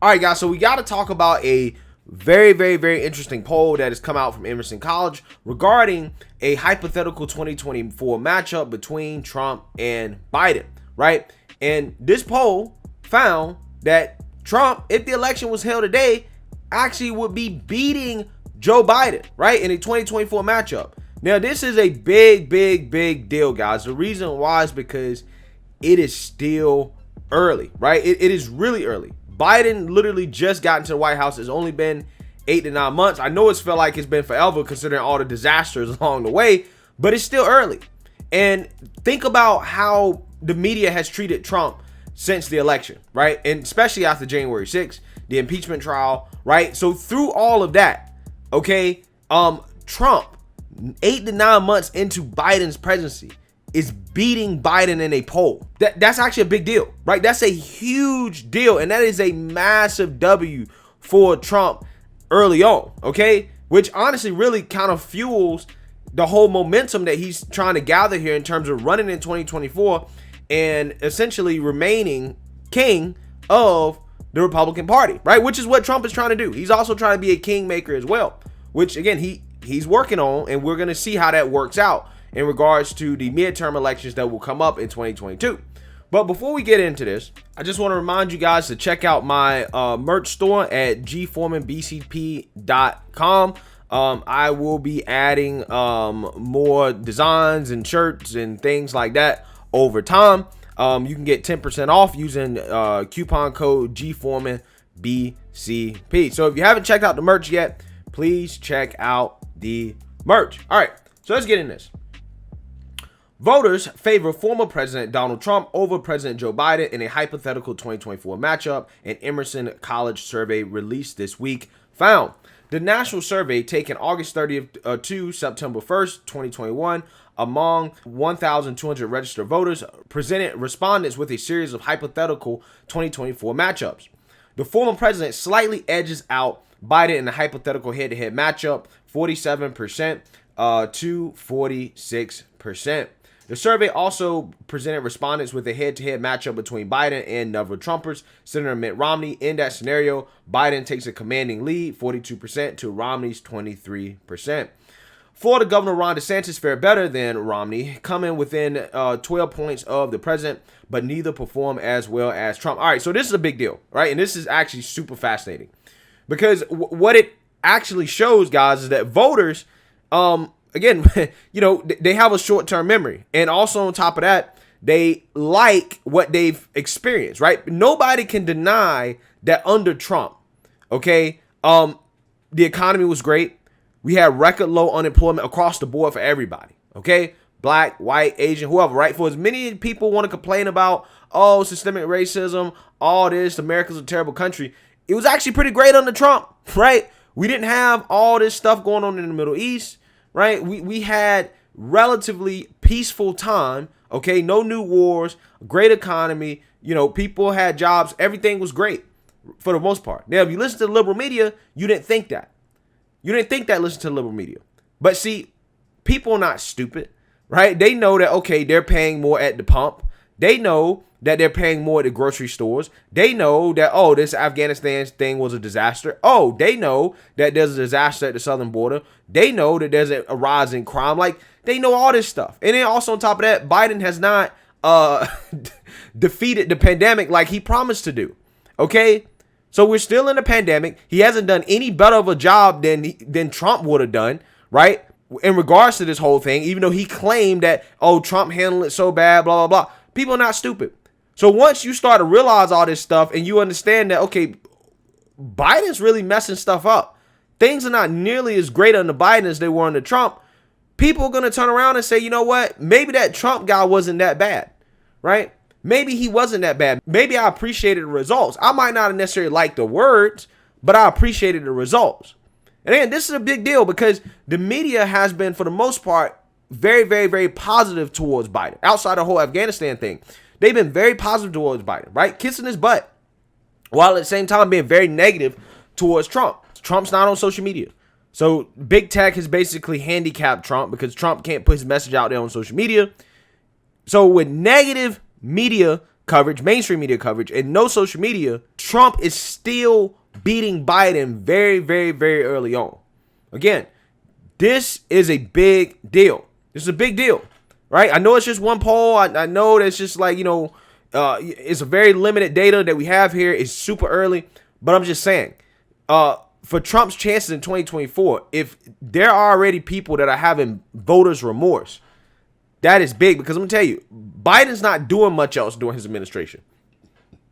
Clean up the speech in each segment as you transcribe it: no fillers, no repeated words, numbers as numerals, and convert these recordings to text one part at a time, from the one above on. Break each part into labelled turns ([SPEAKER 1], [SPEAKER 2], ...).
[SPEAKER 1] All right, guys, so we got to talk about a very, very, very interesting poll that has come out from Emerson College regarding a hypothetical 2024 matchup between Trump and Biden, right? And this poll found that Trump, if the election was held today, actually would be beating Joe Biden, right, in a 2024 matchup. Now, this is a big, big, big deal, guys. The reason why is because it is still early, right? It is really early. Biden literally just got into the White House. It's only been 8 to 9 months. I know it's felt like it's been forever considering all the disasters along the way, but it's still early. And think about how the media has treated Trump since the election, right? And especially after January 6th, the impeachment trial, right? So through all of that, okay, Trump, 8 to 9 months into Biden's presidency, is beating Biden in a poll. That's actually a big deal, right? That's a huge deal, and that is a massive W for Trump early on, okay? Which honestly really kind of fuels the whole momentum that he's trying to gather here in terms of running in 2024 and essentially remaining king of the Republican Party, right? Which is what Trump is trying to do. He's also trying to be a kingmaker as well, which again, he's working on, and we're going to see how that works out in regards to the midterm elections that will come up in 2022. But before we get into this, I just want to remind you guys to check out my merch store at gforemanbcp.com. I will be adding more designs and shirts and things like that over time. You can get 10% off using coupon code gforemanbcp. So if you haven't checked out the merch yet, please check out the merch. All right, so let's get in this. Voters favor former President Donald Trump over President Joe Biden in a hypothetical 2024 matchup, an Emerson College survey released this week found. The national survey, taken August 30th to September 1st, 2021, among 1,200 registered voters, presented respondents with a series of hypothetical 2024 matchups. The former president slightly edges out Biden in the hypothetical head-to-head matchup, 47% to 46%. The survey also presented respondents with a head-to-head matchup between Biden and Neville Trumpers, Senator Mitt Romney. In that scenario, Biden takes a commanding lead, 42% to Romney's 23%. Florida Governor Ron DeSantis fared better than Romney, coming within 12 points of the president, but neither performed as well as Trump. All right, so this is a big deal, right? And this is actually super fascinating because what it actually shows, guys, is that voters, again, you know, they have a short-term memory. And also on top of that, they like what they've experienced, right? Nobody can deny that under Trump, okay, the economy was great. We had record low unemployment across the board for everybody, okay? Black, white, Asian, whoever, right? For as many people want to complain about, oh, systemic racism, all this, America's a terrible country, it was actually pretty great under Trump, right? We didn't have all this stuff going on in the Middle East, right? We had relatively peaceful time, okay? No new wars, great economy, you know, people had jobs, everything was great for the most part. Now, if you listen to the liberal media, you didn't think that. You didn't think that, listen to the liberal media. But see, people are not stupid, right? They know that, okay, they're paying more at the pump. They know that they're paying more at the grocery stores. They know that, oh, this Afghanistan thing was a disaster. Oh, they know that there's a disaster at the southern border. They know that there's a rise in crime. Like, they know all this stuff. And then also on top of that, Biden has not defeated the pandemic like he promised to do, okay? So we're still in a pandemic. He hasn't done any better of a job than Trump would have done, right? In regards to this whole thing, even though he claimed that, oh, Trump handled it so bad, blah, blah, blah. People are not stupid. So once you start to realize all this stuff and you understand that, okay, Biden's really messing stuff up. Things are not nearly as great under Biden as they were under Trump. People are going to turn around and say, you know what? Maybe that Trump guy wasn't that bad, right? Maybe he wasn't that bad. Maybe I appreciated the results. I might not necessarily like the words, but I appreciated the results. And again, this is a big deal because the media has been, for the most part, very, very, very positive towards Biden. Outside the whole Afghanistan thing, they've been very positive towards Biden, right? Kissing his butt, while at the same time being very negative towards Trump. Trump's not on social media. So big tech has basically handicapped Trump because Trump can't put his message out there on social media. So with negative media coverage, mainstream media coverage, and no social media, Trump is still beating Biden very, very, very early on. Again, this is a big deal. This is a big deal, right? I know it's just one poll. I know that's just like, it's a very limited data that we have here. It's super early, but I'm just saying, for Trump's chances in 2024, if there are already people that are having voters' remorse, that is big, because I'm gonna tell you, Biden's not doing much else during his administration,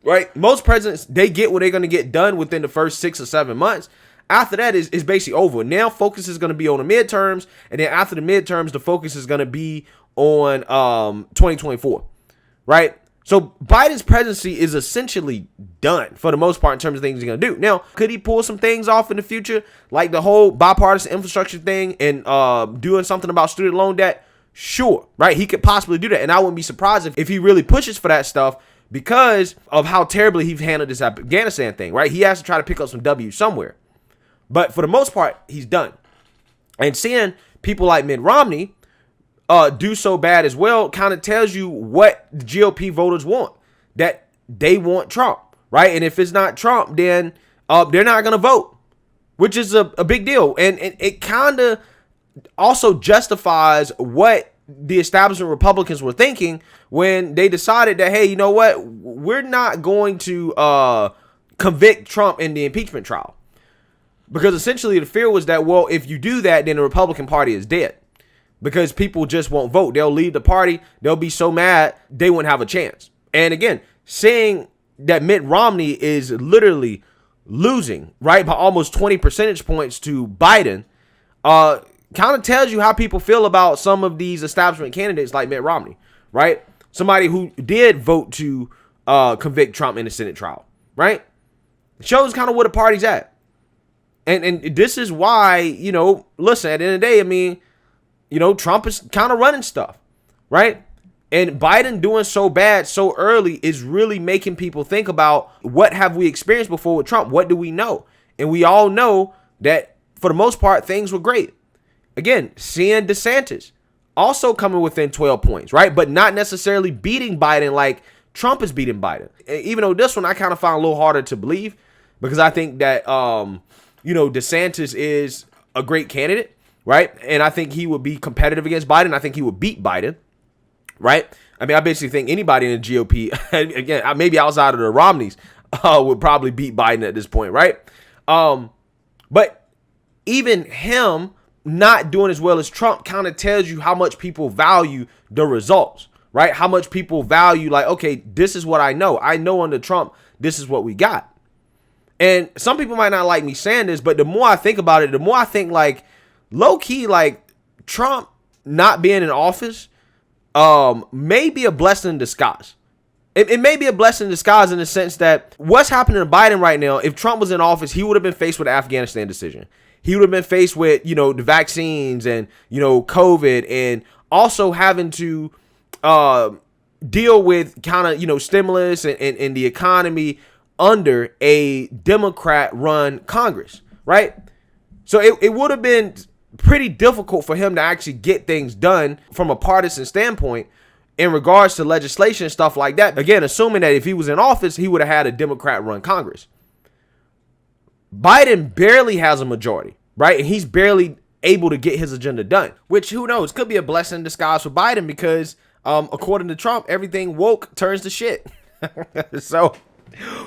[SPEAKER 1] right? Most presidents, they get what they're gonna get done within the first 6 or 7 months. After that is basically over. Now focus is going to be on the midterms, and then after the midterms, the focus is going to be on 2024, right? So Biden's presidency is essentially done for the most part in terms of things he's going to do. Now, could he pull some things off in the future, like the whole bipartisan infrastructure thing and doing something about student loan debt? Sure, right? He could possibly do that, and I wouldn't be surprised if he really pushes for that stuff because of how terribly he's handled this Afghanistan thing, right? He has to try to pick up some W somewhere. But for the most part, he's done. And seeing people like Mitt Romney do so bad as well kind of tells you what the GOP voters want. That they want Trump, right? And if it's not Trump, then they're not going to vote, which is a big deal. And it kind of also justifies what the establishment Republicans were thinking when they decided that, hey, you know what? We're not going to convict Trump in the impeachment trial. Because essentially the fear was that, well, if you do that, then the Republican Party is dead. Because people just won't vote. They'll leave the party. They'll be so mad, they wouldn't have a chance. And again, saying that Mitt Romney is literally losing, right, by almost 20 percentage points to Biden, kind of tells you how people feel about some of these establishment candidates like Mitt Romney, right? Somebody who did vote to convict Trump in the Senate trial, right? It shows kind of where the party's at. And this is why, listen, at the end of the day, I mean, Trump is kind of running stuff, right? And Biden doing so bad so early is really making people think about, what have we experienced before with Trump? What do we know? And we all know that for the most part, things were great. Again, seeing DeSantis also coming within 12 points, right? But not necessarily beating Biden like Trump is beating Biden. Even though this one I kind of found a little harder to believe, because I think that, DeSantis is a great candidate, right? And I think he would be competitive against Biden. I think he would beat Biden, right? I mean, I basically think anybody in the GOP, again, maybe outside of the Romneys, would probably beat Biden at this point, right? But even him not doing as well as Trump kind of tells you how much people value the results, right? How much people value, like, okay, this is what I know. I know under Trump, this is what we got. And some people might not like me saying this, but the more I think about it, the more I think, like, low key, like, Trump not being in office may be a blessing in disguise. It may be a blessing in disguise in the sense that what's happening to Biden right now, if Trump was in office, he would have been faced with the Afghanistan decision. He would have been faced with, the vaccines and, COVID, and also having to deal with kind of, stimulus and the economy under a Democrat-run Congress, right? So it would have been pretty difficult for him to actually get things done from a partisan standpoint in regards to legislation and stuff like that. Again, assuming that if he was in office, he would have had a Democrat-run Congress. Biden barely has a majority, right? And he's barely able to get his agenda done, which, who knows, could be a blessing in disguise for Biden because, according to Trump, everything woke turns to shit. So,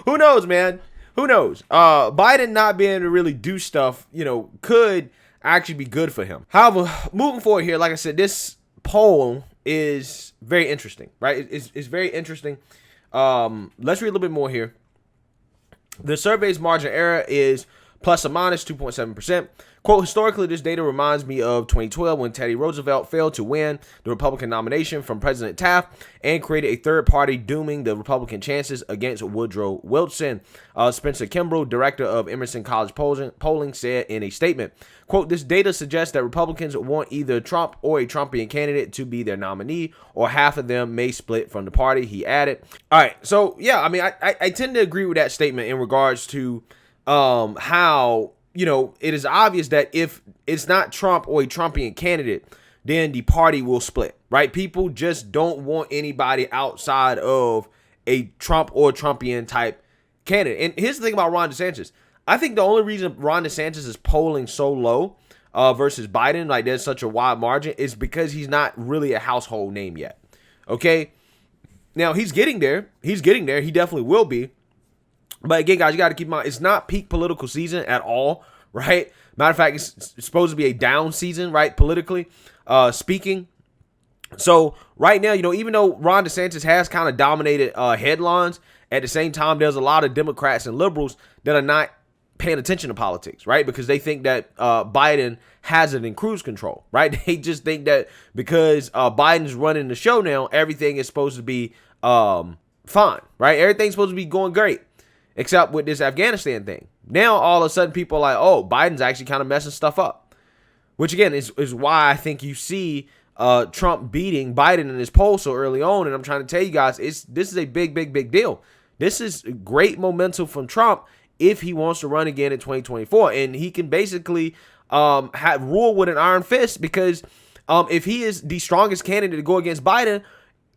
[SPEAKER 1] who knows, man? Who knows? Biden not being able to really do stuff, could actually be good for him. However, moving forward here, like I said, this poll is very interesting, right? It's very interesting. Let's read a little bit more here. The survey's margin of error is plus or minus 2.7%. Quote, historically, this data reminds me of 2012 when Teddy Roosevelt failed to win the Republican nomination from President Taft and created a third party, dooming the Republican chances against Woodrow Wilson. Spencer Kimbrough, director of Emerson College polling, said in a statement, quote, this data suggests that Republicans want either Trump or a Trumpian candidate to be their nominee, or half of them may split from the party, he added. All right, so yeah, I mean, I tend to agree with that statement in regards to how, it is obvious that if it's not Trump or a Trumpian candidate, then the party will split, right? People just don't want anybody outside of a Trump or Trumpian type candidate. And here's the thing about Ron DeSantis. I think the only reason Ron DeSantis is polling so low versus Biden, like there's such a wide margin, is because he's not really a household name yet. Okay? Now, he's getting there. He's getting there. He definitely will be. But again, guys, you got to keep in mind, it's not peak political season at all, right? Matter of fact, it's supposed to be a down season, right, politically speaking. So right now, even though Ron DeSantis has kind of dominated headlines, at the same time, there's a lot of Democrats and liberals that are not paying attention to politics, right? Because they think that Biden has it in cruise control, right? They just think that because Biden's running the show now, everything is supposed to be fine, right? Everything's supposed to be going great, except with this Afghanistan thing. Now, all of a sudden, people are like, oh, Biden's actually kind of messing stuff up, which, again, is why I think you see Trump beating Biden in his poll so early on. And I'm trying to tell you guys, this is a big, big, big deal. This is great momentum from Trump if he wants to run again in 2024. And he can basically rule with an iron fist, because if he is the strongest candidate to go against Biden,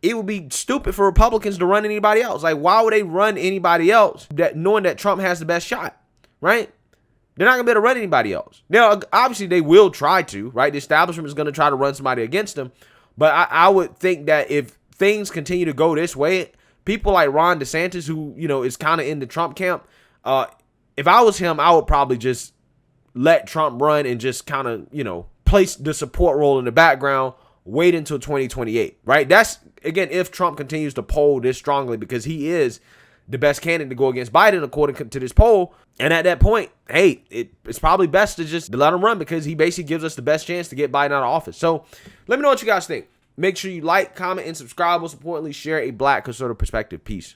[SPEAKER 1] it would be stupid for Republicans to run anybody else. Like, why would they run anybody else that knowing that Trump has the best shot, right? They're not going to be able to run anybody else. Now, obviously, they will try to, right? The establishment is going to try to run somebody against them. But I would think that if things continue to go this way, people like Ron DeSantis, who, is kind of in the Trump camp, if I was him, I would probably just let Trump run and just kind of, place the support role in the background, wait until 2028, right? That's, again, if Trump continues to poll this strongly, because he is the best candidate to go against Biden, according to this poll. And at that point, hey, it's probably best to just let him run, because he basically gives us the best chance to get Biden out of office. So let me know what you guys think. Make sure you like, comment, and subscribe. Most importantly, share a Black conservative perspective. Peace.